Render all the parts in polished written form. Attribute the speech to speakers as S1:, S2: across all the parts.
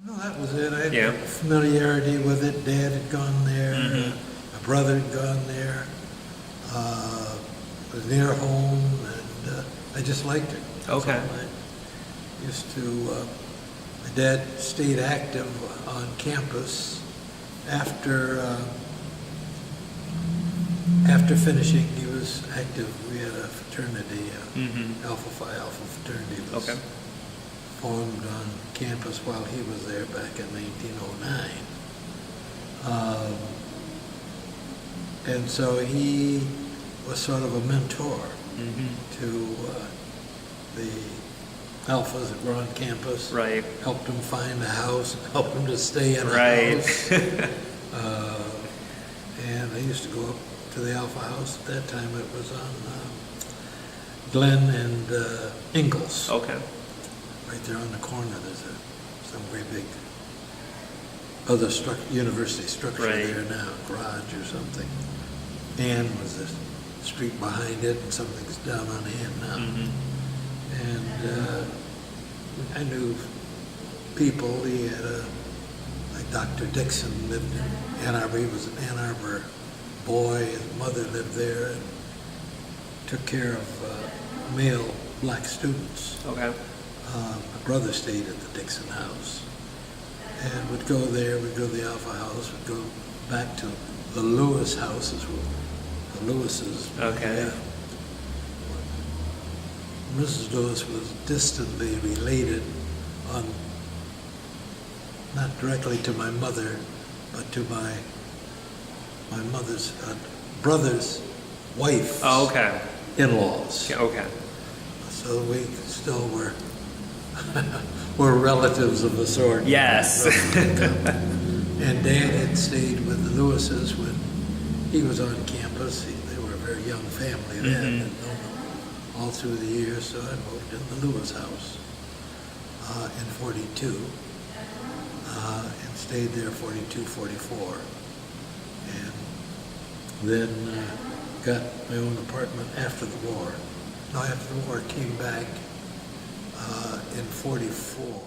S1: No, that was it. I had
S2: Yeah.
S1: familiarity with it. Dad had gone there. My brother had gone there. It was near home, and I just liked it.
S2: Okay.
S1: I used to, my dad stayed active on campus after finishing. He was active. We had a fraternity, Alpha Phi Alpha fraternity was
S2: Okay.
S1: formed on campus while he was there back in 1909. And so he was sort of a mentor to the alphas that were on campus.
S2: Right.
S1: Helped them find a house, helped them to stay in a
S2: Right.
S1: house. And I used to go up to the Alpha House. At that time it was on Glen and Ingalls.
S2: Okay.
S1: Right there on the corner, there's some very big other university structure
S2: Right.
S1: there now, garage or something. Ann was the street behind it, and something's down on Ann now. And I knew people. He had like Dr. Dixon lived in Ann Arbor. He was an Ann Arbor boy. His mother lived there and took care of male black students.
S2: Okay.
S1: My brother stayed at the Dixon house and would go there. We'd go to the Alpha house. We'd go back to the Lewis house as well. The Lewises.
S2: Okay.
S1: Yeah. Mrs. Lewis was distantly related not directly to my mother, but to my mother's brother's wife's
S2: Oh, okay.
S1: in-laws.
S2: Okay.
S1: So we still were were relatives of a sort.
S2: Yes.
S1: And Dad had stayed with the Lewises when he was on campus. They were a very young family then, and known them all through the years. So I moved in the Lewis house in 42 and stayed there 42, 44. And then got my own apartment after the war. No, after the war, came back in 44.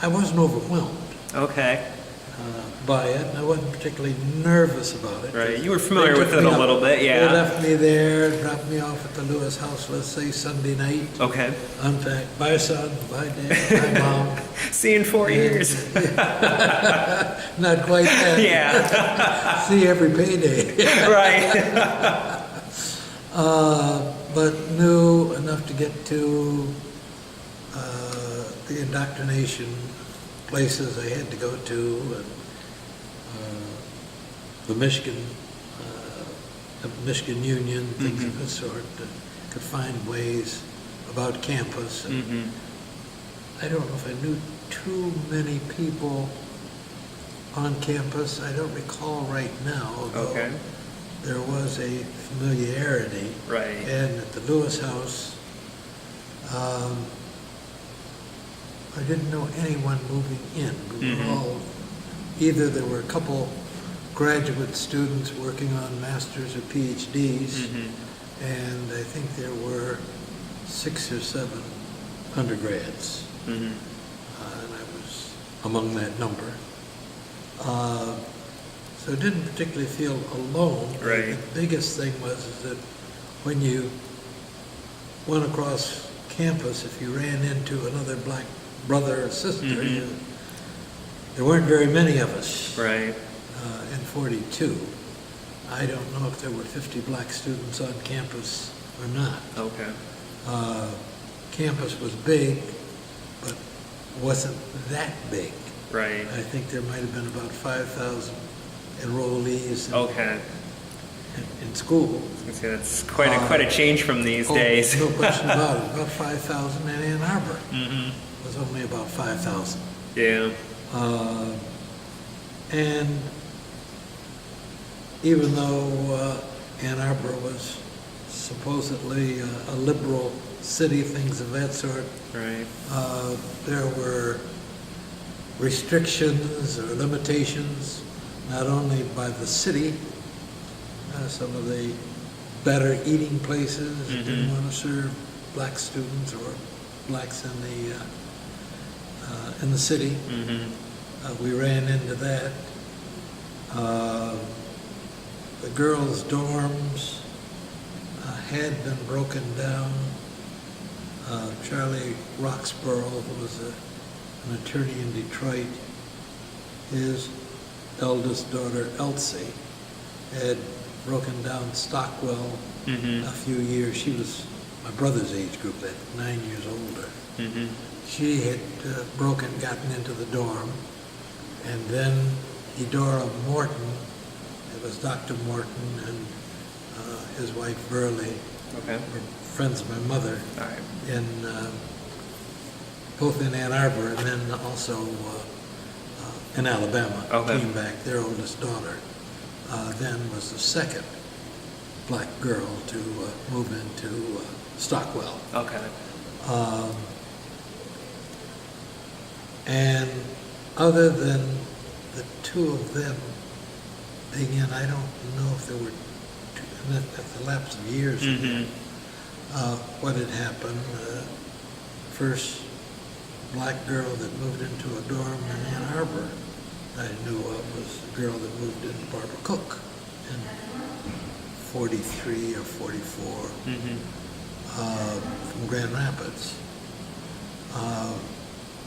S1: I wasn't overwhelmed
S2: Okay.
S1: by it, and I wasn't particularly nervous about it.
S2: Right. You were familiar
S1: They
S2: with
S1: took
S2: it
S1: me
S2: a
S1: up-
S2: little bit, yeah.
S1: They left me there, dropped me off at the Lewis house, let's say Sunday night.
S2: Okay.
S1: Unpacked, bye son, bye dad, bye mom.
S2: See you in 4 years.
S1: Not quite that.
S2: Yeah.
S1: See you every payday.
S2: Right.
S1: But knew enough to get to the indoctrination places I had to go to, and the Michigan Union, things of this sort. Could find ways about campus. And I don't know if I knew too many people on campus. I don't recall right now, although
S2: Okay.
S1: there was a familiarity.
S2: Right.
S1: And at the Lewis house, I didn't know anyone moving in. We were all, either there were a couple graduate students working on masters or PhDs, and I think there were 6 or 7 undergrads, and I was among that number. So I didn't particularly feel alone.
S2: Right.
S1: The biggest thing was that when you went across campus, if you ran into another black brother or sister, there weren't very many of us.
S2: Right.
S1: In 42. I don't know if there were 50 black students on campus or not.
S2: Okay.
S1: Campus was big, but wasn't that big.
S2: Right.
S1: I think there might have been about 5,000 enrollees
S2: Okay.
S1: in school.
S2: See, that's quite a change from these days.
S1: No question about it. About 5,000 in Ann Arbor. Was only about 5,000.
S2: Yeah.
S1: And even though Ann Arbor was supposedly a liberal city, things of that sort,
S2: Right.
S1: there were restrictions or limitations, not only by the city, some of the better eating places. Didn't want to serve black students or blacks in the city. We ran into that. The girls' dorms had been broken down. Charlie Roxborough, who was an attorney in Detroit, his eldest daughter, Elsie, had broken down Stockwell a few years. She was my brother's age group, at 9 years older. She had gotten into the dorm, and then Eudora Morton, it was Dr. Morton and his wife Burley, were friends of my mother, in both in Ann Arbor and then also in Alabama. Came back. Their oldest daughter then was the second black girl to move into Stockwell. And other than the two of them being in, I don't know if there were at the lapse of years what had happened. First black girl that moved into a dorm in Ann Arbor I knew of was a girl that moved in, Barbara Cook, in 43 or 44 from Grand Rapids.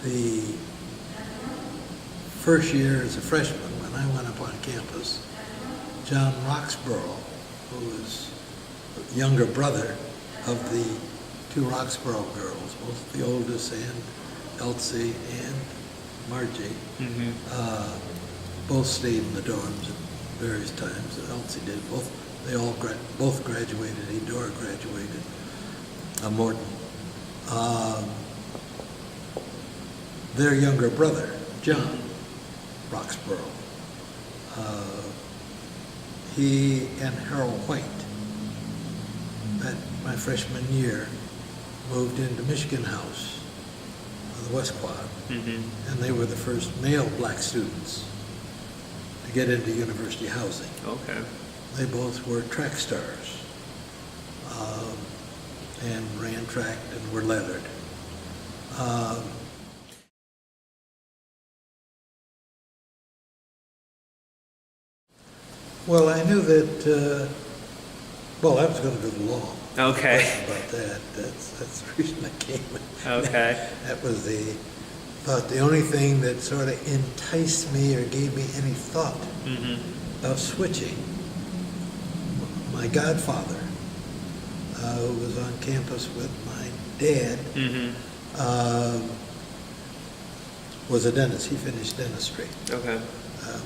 S1: The first year as a freshman, when I went up on campus, John Roxborough, who was the younger brother of the two Roxborough girls, both the oldest and Elsie and Margie, both stayed in the dorms at various times. Elsie did. Both graduated. Eudora graduated. Morton. Their younger brother, John Roxborough, he and Harold White, at my freshman year, moved into Michigan House, the West Quad, and they were the first male black students to get into university housing. They both were track stars and ran track and were lettered. Well, I knew that, I was going to do the law. About that. That's the reason I came. That was the only thing that sort of enticed me or gave me any thought of switching. My godfather, who was on campus with my dad, was a dentist. He finished dentistry.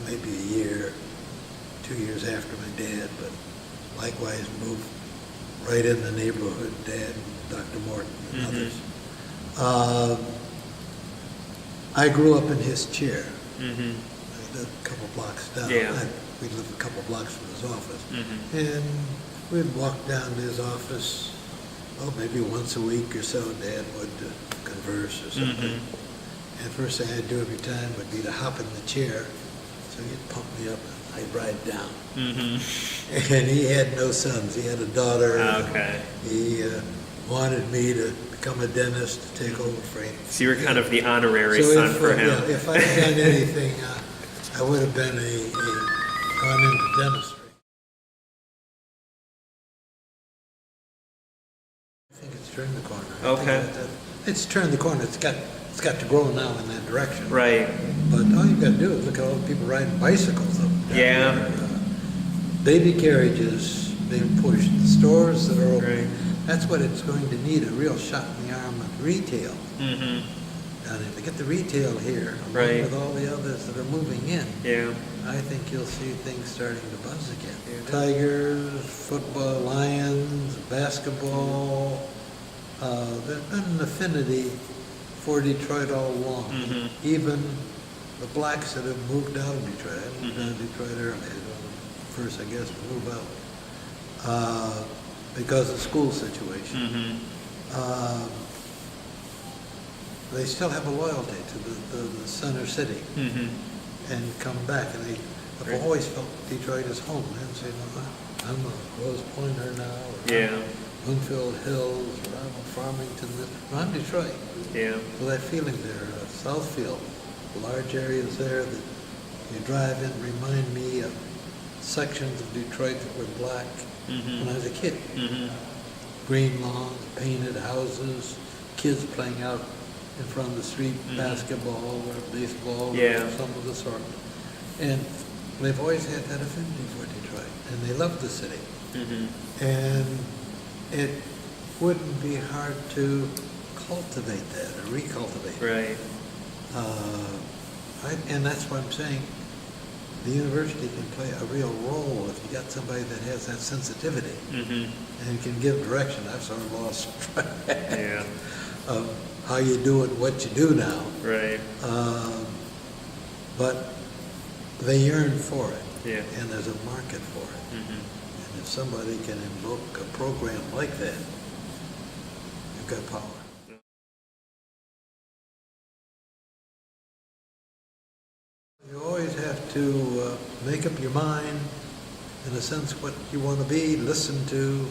S1: Maybe a year, 2 years after my dad, but likewise moved right in the neighborhood, Dad, Dr. Morton, and others. I grew up in his chair. I lived a couple blocks down. We lived a couple blocks from his office. And we'd walk down to his office, maybe once a week or so. Dad would converse or something. And the first thing I'd do every time would be to hop in the chair. So he'd pump me up and I'd ride down. And he had no sons. He had a daughter. He wanted me to become a dentist, to take over for him.
S2: So you were kind of the honorary son for him.
S1: If I had done anything, I would have been gone into dentistry. I think it's turned the corner. It's turned the corner. It's got to grow now in that direction. But all you've got to do is look at all the people riding bicycles up down there. Baby carriages being pushed, the stores that are open. That's what it's going to need, a real shot in the arm of retail. And if they get the retail here, along with all the others that are moving in, I think you'll see things starting to buzz again. Tigers, football, Lions, basketball. There's been an affinity for Detroit all along. Even the blacks that have moved out of Detroit. I moved out of Detroit early. First, I guess, to move out because of the school situation. They still have a loyalty to the center city and come back. And I've always felt Detroit is home. They say, I'm a Rose Pointer now, or
S2: Yeah.
S1: Bloomfield Hills, or I'm a Farmington, I'm Detroit.
S2: Yeah.
S1: So that feeling there, Southfield, large areas there that you drive in remind me of sections of Detroit that were black when I was a kid. Green lawns, painted houses, kids playing out in front of the street, basketball or baseball
S2: Yeah.
S1: or some of the sort. And they've always had that affinity for Detroit, and they love the city. And it wouldn't be hard to cultivate that or recultivate.
S2: Right.
S1: And that's what I'm saying. The university can play a real role if you got somebody that has that sensitivity and can give direction. I've sort of lost track
S2: Yeah.
S1: of how you do it, what you do now.
S2: Right.
S1: But they yearn for it,
S2: Yeah.
S1: and there's a market for it. And if somebody can invoke a program like that, you've got power. You always have to make up your mind, in a sense, what you want to be, listen to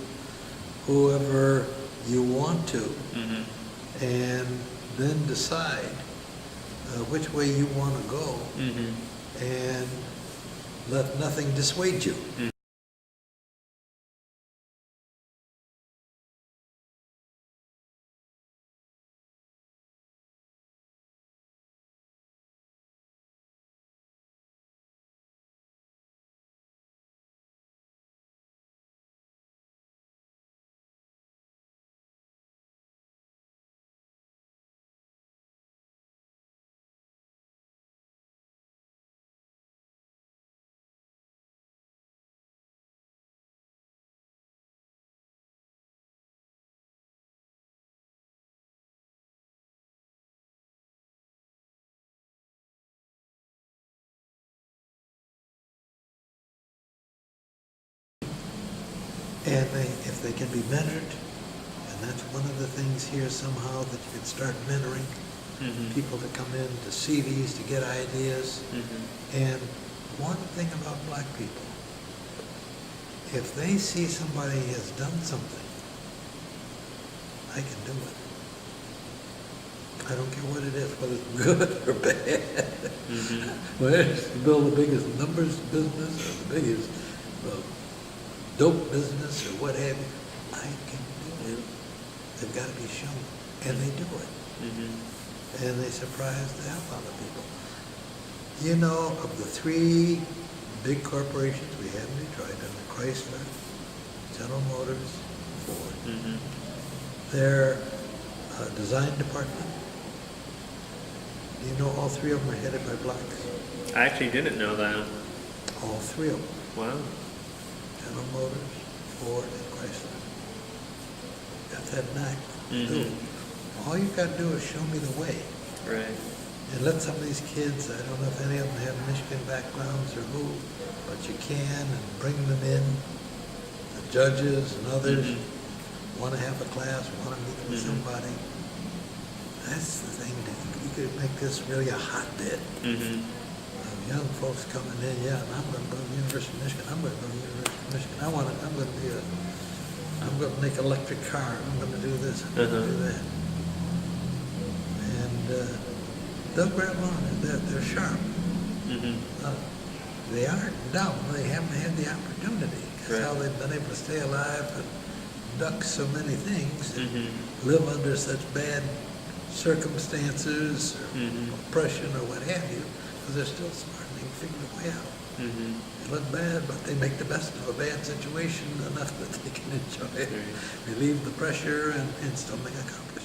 S1: whoever you want to, and then decide which way you want to go, and let nothing dissuade you. And if they can be mentored, and that's one of the things here somehow, that you can start mentoring people to come in to see these, to get ideas. And one thing about black people, if they see somebody has done something, I can do it. I don't care what it is, whether it's good or bad. Whether it's to build the biggest numbers business or the biggest dope business or what have you, I can do it. They've got to be shown, and they do it. And they surprise the hell out of people. You know, of the three big corporations we have in Detroit, Chrysler, General Motors, Ford, their design department, you know, all three of them are headed by blacks.
S2: I actually didn't know that.
S1: All three of them.
S2: Wow.
S1: General Motors, Ford, and Chrysler. Got that knack. All you've got to do is show me the way.
S2: Right.
S1: And let some of these kids, I don't know if any of them have Michigan backgrounds or who, but you can, and bring them in. The judges and others want to have a class, want to meet with somebody. That's the thing. You could make this really a hotbed. Young folks coming in, and I'm going to go to the University of Michigan. I'm going to go to the University of Michigan. I'm going to make an electric car. I'm going to do this. I'm going to do that. And they'll grab on. They're sharp. They aren't dumb. They haven't had the opportunity. That's how they've been able to stay alive and duck so many things and live under such bad circumstances or oppression or what have you, because they're still smart and they can figure a way out. They look bad, but they make the best of a bad situation enough that they can enjoy it, relieve the pressure, and still make a contribution.